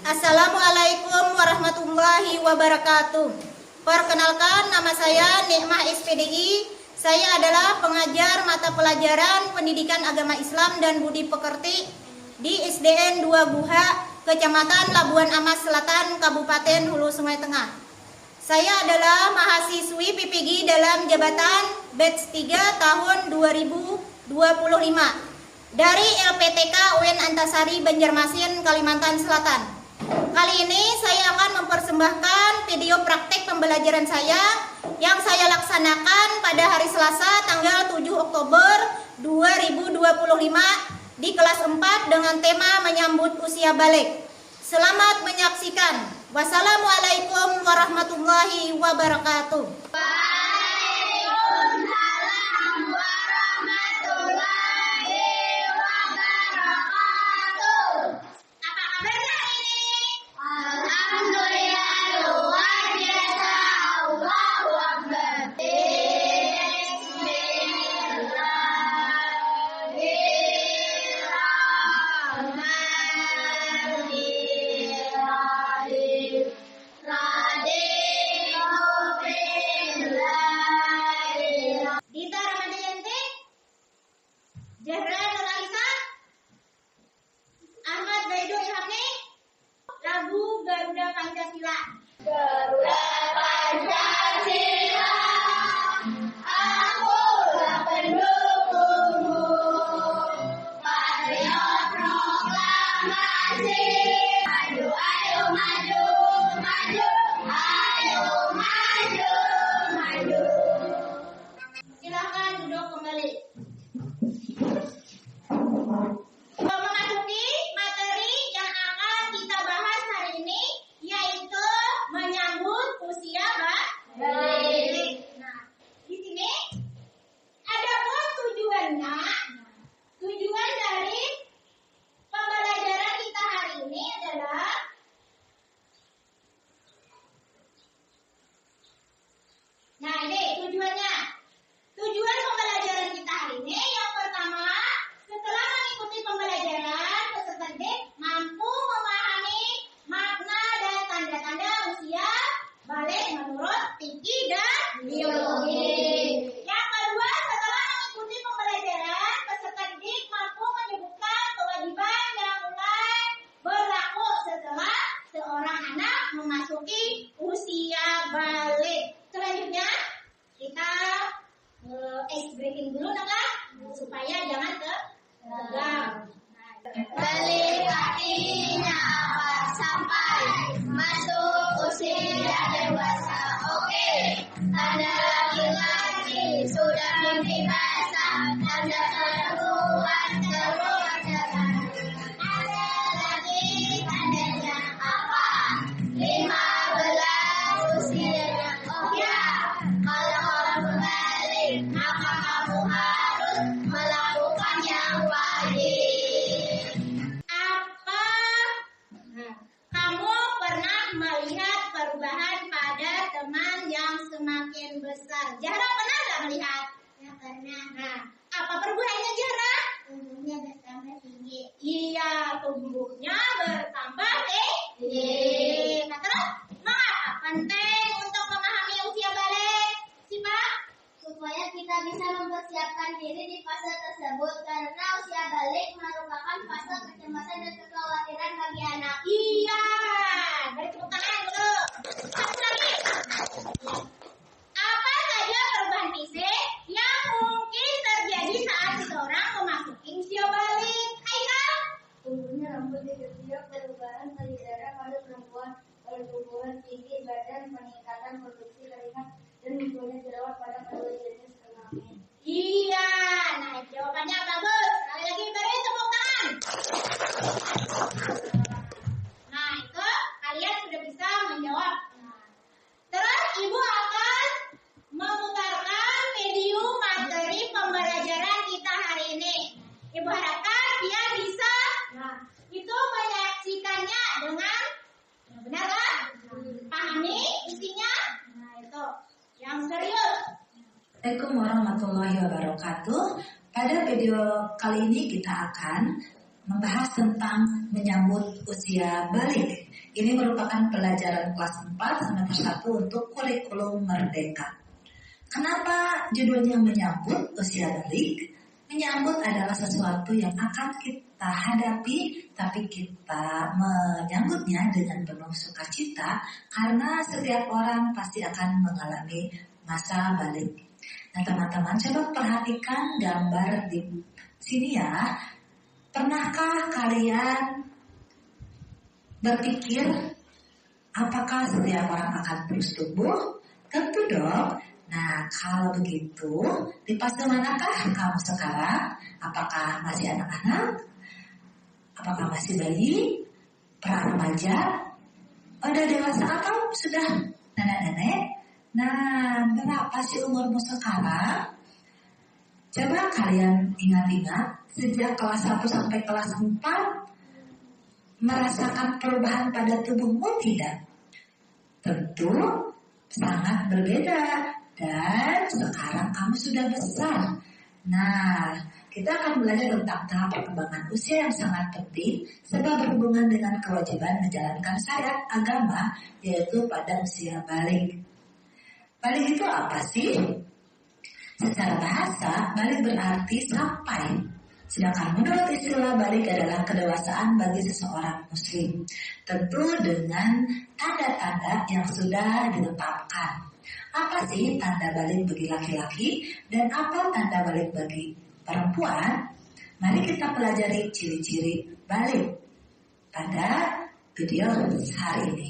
Assalamualaikum warahmatullahi wabarakatuh. Perkenalkan, nama saya Nikmah SPDI. Saya adalah pengajar mata pelajaran Pendidikan Agama Islam dan Budi Pekerti di SDN 2 Buha, Kecamatan Labuan Amas Selatan, Kabupaten Hulu Sungai Tengah. Saya adalah mahasiswi PPG dalam jabatan batch 3 tahun 2025 dari LPTK UIN Antasari, Banjarmasin, Kalimantan Selatan. Kali ini saya akan mempersembahkan video praktek pembelajaran saya yang saya laksanakan pada hari Selasa tanggal 7 Oktober 2025 di kelas 4 dengan tema menyambut usia balik. Selamat menyaksikan. Wassalamualaikum warahmatullahi wabarakatuh. Waalaikumsalam warahmatullahi wabarakatuh. Apa kabarnya hari ini? Alhamdulillah luar biasa. Allahu Akbar. Dita Ramadhanti, Zahra Nuralisa, Ahmad Baidu Ilhami, lagu Garuda Pancasila. Garuda Pancasila, akulah pendukungmu. Patriot proklamasi, maju ayo maju, maju, ayo maju, maju. Silakan duduk kembali. Memasuki materi yang akan kita bahas hari ini, yaitu menyambut usia balik. Nah, di sini ada pun tujuannya. Tujuan dari pembelajaran kita hari ini adalah ini tujuannya. Tujuan pembelajaran kita hari ini yang pertama, setelah mengikuti pembelajaran, peserta didik mampu memahami makna dan tanda-tanda usia balik menurut fikih dan biologi. Yang kedua, setelah mengikuti pembelajaran, peserta didik mampu menyebutkan kewajiban yang mulai berlaku setelah seorang anak memasuki usia balik. Selanjutnya, kita ice breaking dulu supaya jangan tegang. Balik artinya apa? Sampai masuk usia dewasa. Oke, tanda laki-laki sudah mimpi basah, tanda perempuan keluar jalan. Ada lagi tandanya apa? 15 usianya. Oh ya, kalau kamu balik, maka kamu harus melakukan yang wajib. Apa kamu pernah melihat perubahan pada teman yang semakin besar? Zahra pernah nggak melihat? Ya, karena Nah, apa perubahannya Zahra? tubuhnya bertambah tinggi. Iya, tubuhnya bertambah tinggi. Nah, terus mengapa penting untuk memahami usia balik? Siapa? Supaya kita bisa mempersiapkan diri di fase tersebut, karena usia balik merupakan fase kecemasan dan kekhawatiran bagi anak. Iya, dari tepuk tangan dulu. Satu lagi. Apa saja perubahan fisik yang mungkin terjadi saat seseorang memasuki usia balik? Haikal? Tumbuhnya rambut di ketiak, perubahan payudara pada perempuan, pertumbuhan tinggi badan, peningkatan produksi keringat, dan munculnya jerawat pada kedua jenis kelamin. Iya, nah jawabannya bagus. Sekali lagi beri tepuk tangan. Nah, itu kalian sudah bisa menjawab. Nah, terus Ibu akan memutarkan video materi pembelajaran kita hari ini. Ibu harapkan dia bisa itu menyaksikannya dengan benar kan? Pahami isinya? Nah, itu yang serius. Assalamualaikum warahmatullahi wabarakatuh. Pada video kali ini kita akan membahas tentang menyambut usia balik. Ini merupakan pelajaran kelas 4 semester 1 untuk kurikulum merdeka. Kenapa judulnya menyambut usia balik? Menyambut adalah sesuatu yang akan kita hadapi, tapi kita menyambutnya dengan penuh sukacita karena setiap orang pasti akan mengalami masa balik. Nah teman-teman, coba perhatikan gambar di sini ya. Pernahkah kalian berpikir apakah setiap orang akan terus tumbuh? Tentu dong. Nah kalau begitu, di fase manakah kamu sekarang? Apakah masih anak-anak? Apakah masih bayi? Pra-remaja? Udah dewasa atau sudah nenek-nenek? Nah berapa sih umurmu sekarang? Coba kalian ingat-ingat, sejak kelas 1 sampai kelas 4, merasakan perubahan pada tubuhmu tidak? Tentu sangat berbeda, dan sekarang kamu sudah besar. Nah, kita akan belajar tentang tahap perkembangan usia yang sangat penting, sebab berhubungan dengan kewajiban menjalankan syariat agama, yaitu pada usia balik. Balik itu apa sih? Secara bahasa, balik berarti sampai. Sedangkan menurut istilah balik adalah kedewasaan bagi seseorang muslim. Tentu dengan tanda-tanda yang sudah ditetapkan. Apa sih tanda balik bagi laki-laki dan apa tanda balik bagi perempuan? Mari kita pelajari ciri-ciri balik pada video hari ini.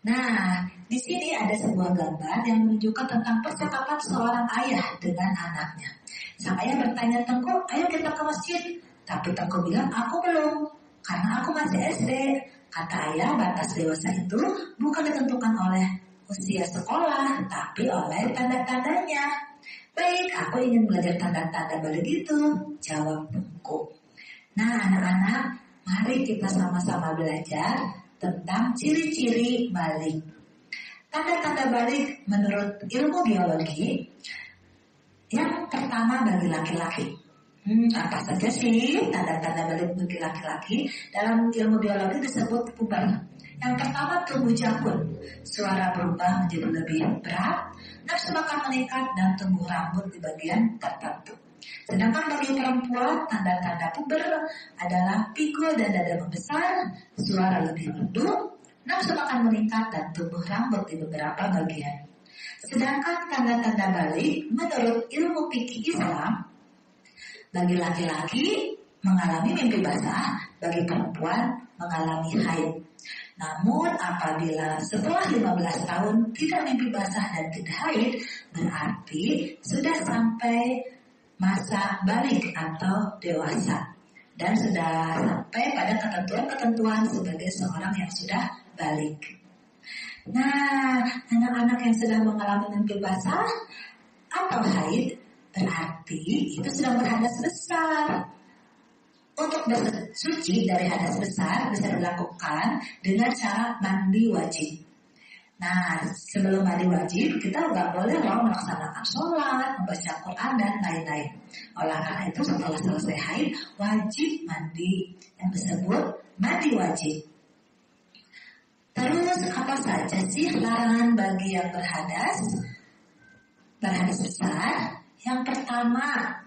Nah, di sini ada sebuah gambar yang menunjukkan tentang percakapan seorang ayah dengan anaknya. Sang ayah bertanya, Tengku, ayo kita ke masjid. Tapi Tengku bilang, aku belum, karena aku masih SD. Kata ayah, batas dewasa itu bukan ditentukan oleh usia sekolah, tapi oleh tanda-tandanya. Baik, aku ingin belajar tanda-tanda balik itu, jawab Tengku. Nah, anak-anak, mari kita sama-sama belajar tentang ciri-ciri balik. Tanda-tanda balik menurut ilmu biologi, yang pertama bagi laki-laki. Apa saja sih tanda-tanda balik bagi laki-laki? Dalam ilmu biologi disebut puber. Yang pertama tumbuh janggut, suara berubah menjadi lebih berat, nafsu makan meningkat dan tumbuh rambut di bagian tertentu. Sedangkan bagi perempuan, tanda-tanda puber adalah pikul dan dada membesar, suara lebih merdu, nafsu makan meningkat dan tumbuh rambut di beberapa bagian. Sedangkan tanda-tanda balik menurut ilmu fikih Islam, bagi laki-laki mengalami mimpi basah, bagi perempuan mengalami haid. Namun apabila setelah 15 tahun tidak mimpi basah dan tidak haid, berarti sudah sampai masa balik atau dewasa dan sudah sampai pada ketentuan-ketentuan sebagai seorang yang sudah balik. Nah, anak-anak yang sedang mengalami mimpi basah atau haid berarti itu sedang berhadas besar. Untuk bersuci dari hadas besar bisa dilakukan dengan cara mandi wajib. Nah, sebelum mandi wajib, kita nggak boleh loh melaksanakan sholat, membaca Quran, dan lain-lain. Oleh karena itu, setelah selesai haid, wajib mandi yang disebut mandi wajib. Terus, apa saja sih larangan bagi yang berhadas besar? Yang pertama,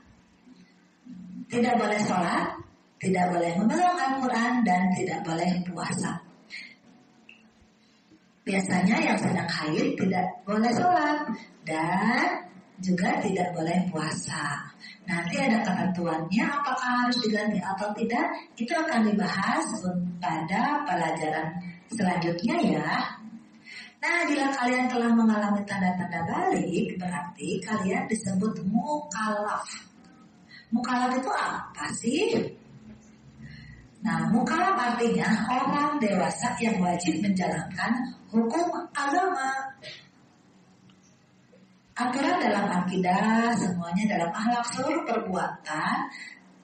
tidak boleh sholat, tidak boleh memegang Al-Quran, dan tidak boleh puasa. Biasanya yang sedang haid tidak boleh sholat dan juga tidak boleh puasa. Nanti ada ketentuannya apakah harus diganti atau tidak. Itu akan dibahas pada pelajaran selanjutnya ya. Nah, bila kalian telah mengalami tanda-tanda balik, berarti kalian disebut mukallaf. Mukallaf itu apa sih? Nah, mukallaf artinya orang dewasa yang wajib menjalankan hukum agama. Aturan dalam akidah, semuanya dalam akhlak, seluruh perbuatan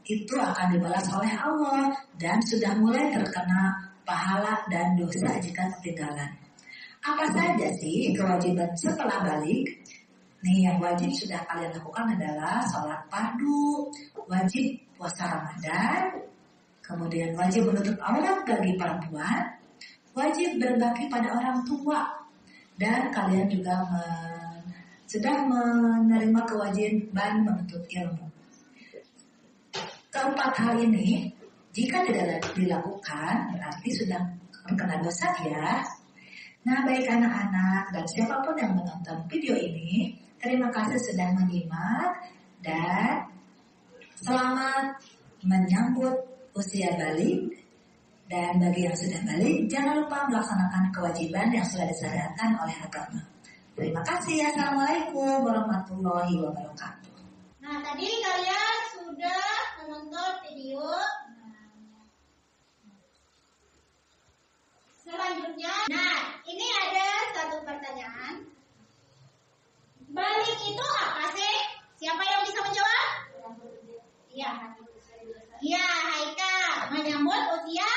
itu akan dibalas oleh Allah dan sudah mulai terkena pahala dan dosa jika ketinggalan. Apa saja sih kewajiban setelah balik? Nih, yang wajib sudah kalian lakukan adalah sholat fardu, wajib puasa Ramadan, Kemudian wajib menutup aurat bagi perempuan, wajib berbakti pada orang tua, dan kalian juga sudah menerima kewajiban menuntut ilmu. Keempat hal ini, jika tidak dilakukan, berarti sudah terkena dosa ya. Nah, baik anak-anak dan siapapun yang menonton video ini, terima kasih sudah menyimak dan selamat menyambut usia balik. Dan bagi yang sudah balik, jangan lupa melaksanakan kewajiban yang sudah disyariatkan oleh agama. Terima kasih. Assalamualaikum warahmatullahi wabarakatuh. Nah, tadi kalian sudah menonton video. Selanjutnya, nah ini ada satu pertanyaan. Balik itu apa sih? Siapa yang bisa menjawab? Iya. Iya, Haika. Menyambut usia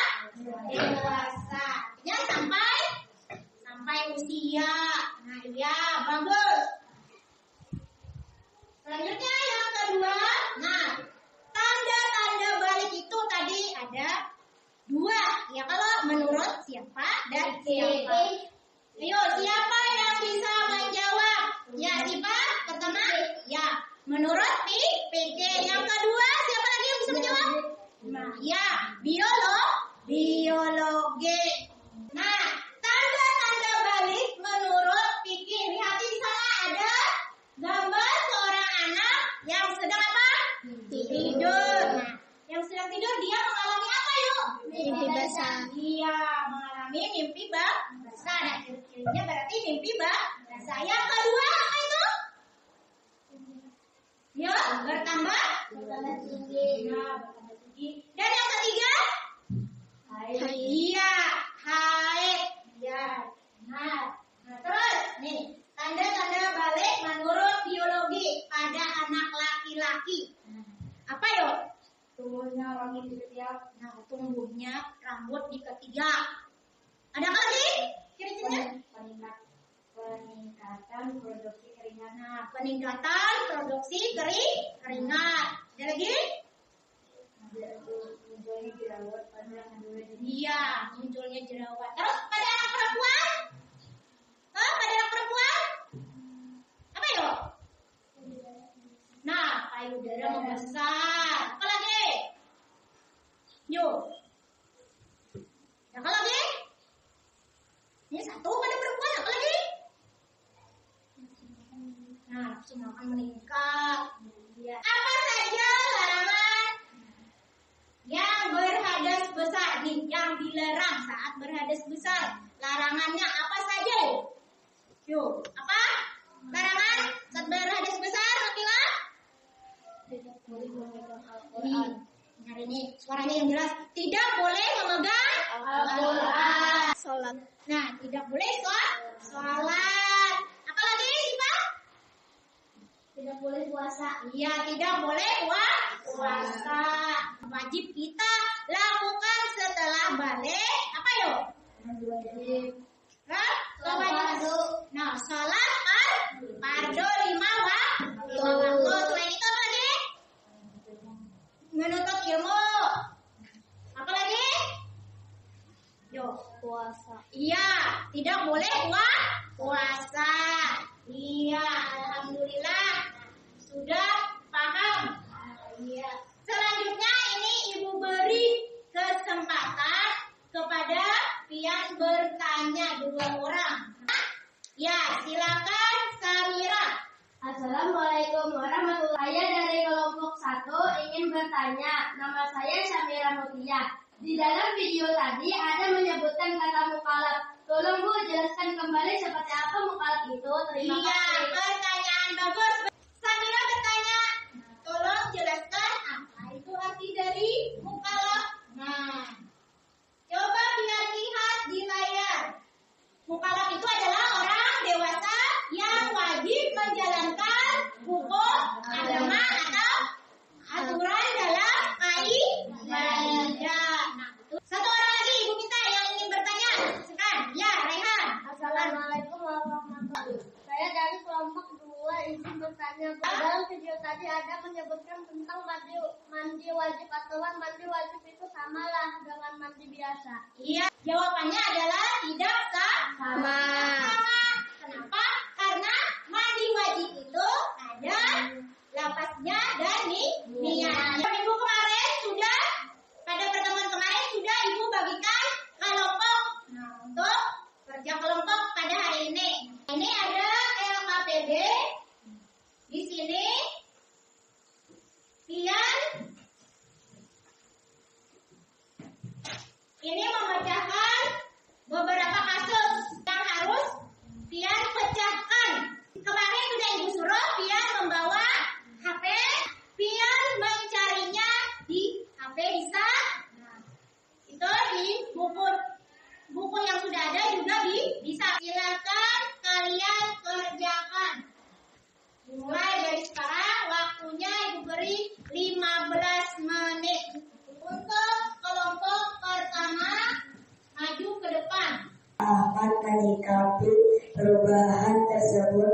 dewasa. Ya, sampai usia. Nah, iya, bagus. Selanjutnya yang kedua. Nah, tanda-tanda balik itu tadi ada 2. Ya, kalau menurut siapa dan siapa. Ayo, siapa yang bisa menjawab? Ya, siapa? Pertama? Ya, menurut PG. Yang kedua, siapa lagi yang bisa menjawab? Nah, ya, biologi. Nah, tanda-tanda balik menurut PG. Lihat di sana ada gambar seorang anak yang sedang apa? Tidur. Nah, yang sedang tidur dia mengalami apa yuk? Mimpi basah. Iya, mengalami mimpi basah. Nah, ciri-cirinya berarti mimpi basah. Yang kedua apa itu? Ya, bertambah tinggi. Ya, bertambah tinggi. Dan yang ketiga? Iya, haid. Ya, nah terus nih tanda-tanda balik menurut biologi pada anak laki-laki. Apa yuk? Tumbuhnya rambut di ketiak. Nah, tumbuhnya rambut di ketiak. Ada apa lagi? Ciri-cirinya? Peningkatan produksi keringat. Nah, peningkatan produksi keringat. Ada lagi? Munculnya jerawat pada kandungan. Iya, munculnya jerawat. Terus pada anak perempuan? Pada anak perempuan? Apa yuk? Nah, payudara membesar. Apa lagi? Yuk. Apa lagi? Ini satu pada perempuan. Apa lagi? Nah, nafsu makan meningkat. Ya. Apa saja larangan yang berhadas besar nih, yang dilarang saat berhadas besar? Larangannya apa saja? Yuk, apa? Larangan saat berhadas besar, Nabila? Tidak boleh memegang Al-Quran. Hari ini suaranya yang jelas. Tidak boleh memegang Al-Quran. Sholat. Nah, tidak boleh sholat. Apa lagi sih, Pak? Tidak boleh puasa. Iya, tidak boleh puasa. Wajib kita lakukan setelah balik. Apa yuk? Nah, sholat fardu 5 waktu. Selain itu apa lagi? Menuntut ilmu. Apa lagi? Yuk, puasa. Iya, tidak boleh puasa. Iya, alhamdulillah sudah paham. Iya. Selanjutnya ini Ibu beri kesempatan kepada pian bertanya 2 orang. Ya, silakan Samira. Assalamualaikum warahmatullahi wabarakatuh. Saya dari kelompok 1 ingin bertanya. Nama saya Samira Mutia. Di dalam video tadi ada menyebutkan kata mukallaf. Tolong Bu jelaskan kembali seperti apa mukallaf itu. Terima Iya, kasih. pertanyaan bagus. Samira bertanya, tolong jelaskan apa itu arti dari mukallaf. Nah, coba biar lihat di layar. Mukallaf itu adalah orang dewasa yang wajib menjalankan hukum agama atau aturan dalam kaidah. Nah, satu orang lagi Ibu minta yang ingin bertanya. Silakan. Ya, Raihan. Assalamualaikum warahmatullahi wabarakatuh. Saya dari kelompok 2 izin bertanya. Dalam video tadi ada menyebutkan tentang mandi wajib atau mandi wajib itu samalah dengan mandi biasa? Iya, jawabannya adalah tidak Sama. sama. Kenapa? Karena mandi wajib itu ada lapasnya dan niatnya. Minggu kemarin sudah, pada pertemuan kemarin sudah Ibu bagikan kelompok. Nah, untuk kerja kelompok pada hari ini. Ini ada LKPD. Di sini Pian ini memecahkan beberapa kasus yang harus Pian pecahkan. Kemarin sudah Ibu suruh Pian membawa HP, Pian mencarinya di HP bisa. Nah, itu di buku yang sudah ada juga bisa. Silakan kalian kerjakan. Mulai dari sekarang waktunya Ibu beri 15 menit. Untuk kelompok pertama, maju ke depan. Ahmad menyikapi perubahan tersebut.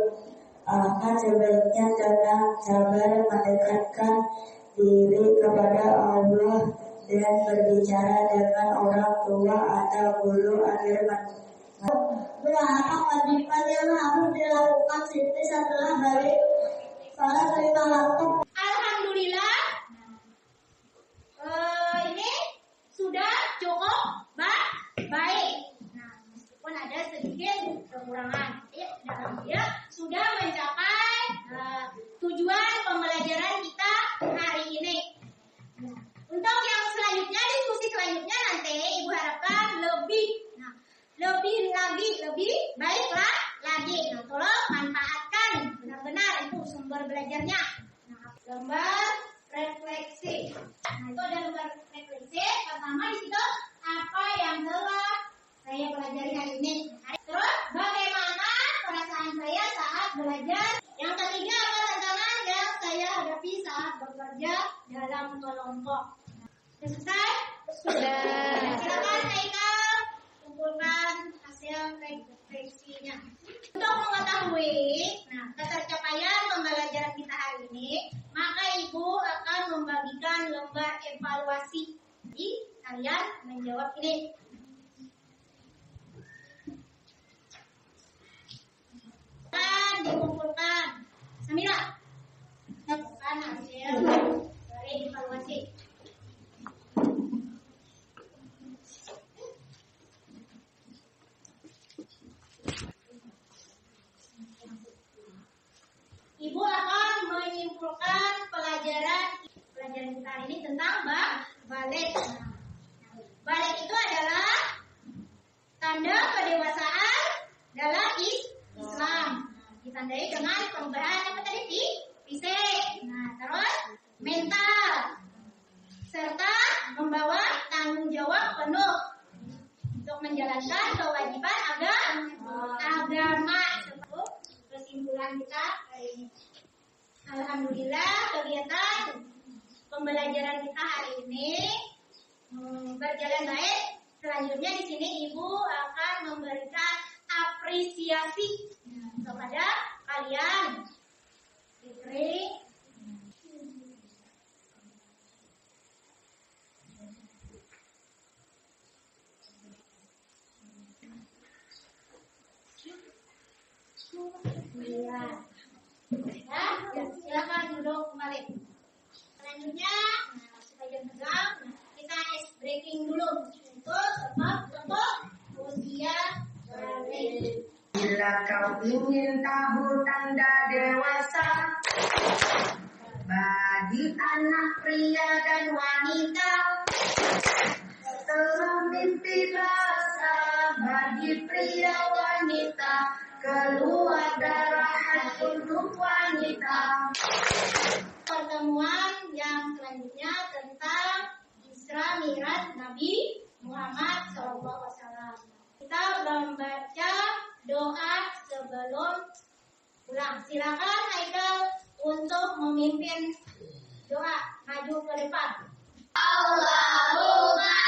Ahmad sebaiknya tenang, sabar, mendekatkan diri kepada Allah dan berbicara dengan orang tua atau guru agar Beberapa kewajiban yang harus dilakukan Siti setelah balik salat 5 waktu. Alhamdulillah, ini sudah cukup baik. Nah, meskipun ada sedikit kekurangan, dalam dia sudah mencapai tujuan pembelajaran kita hari ini. Nah, untuk yang selanjutnya, diskusi selanjutnya nanti Ibu harapkan lebih baiklah lagi. Nah, tolong manfaatkan benar-benar itu sumber belajarnya. Nah, lembar refleksi. Nah, itu ada lembar refleksi. Pertama di situ apa yang telah saya pelajari hari ini. Terus bagaimana perasaan saya saat belajar. Yang ketiga apa tantangan yang saya hadapi saat bekerja dalam kelompok. Selesai? Sudah. Silakan Haikal kumpulkan hasil refleksinya. Untuk mengetahui ketercapaian pembelajaran kita hari ini, maka Ibu akan membagikan lembar evaluasi. Jadi kalian menjawab ini. Dan dikumpulkan. Samira, lakukan hasil dari evaluasi. Ibu akan menyimpulkan pelajaran kita hari ini tentang balik. Balik itu adalah tanda kedewasaan dalam Islam. Ditandai dengan perubahan apa tadi? Fisik. Nah, terus mental serta membawa tanggung jawab penuh untuk menjalankan kewajiban agama. Kesimpulan kita hari ini. Alhamdulillah kegiatan pembelajaran kita hari ini berjalan baik. Selanjutnya di sini Ibu akan memberikan apresiasi kepada kalian. Diberi silakan duduk kembali. Selanjutnya, supaya tegang, kita ice breaking dulu untuk kelompok usia balik. bila kau ingin tahu tanda dewasa bagi anak pria dan wanita, setelah mimpi basah bagi pria wanita, keluar darah untuk wanita. Pertemuan yang selanjutnya tentang Isra Mi'raj Nabi Muhammad SAW. Kita membaca doa sebelum pulang. Silakan Haikal untuk memimpin doa. Maju ke depan. Allahumma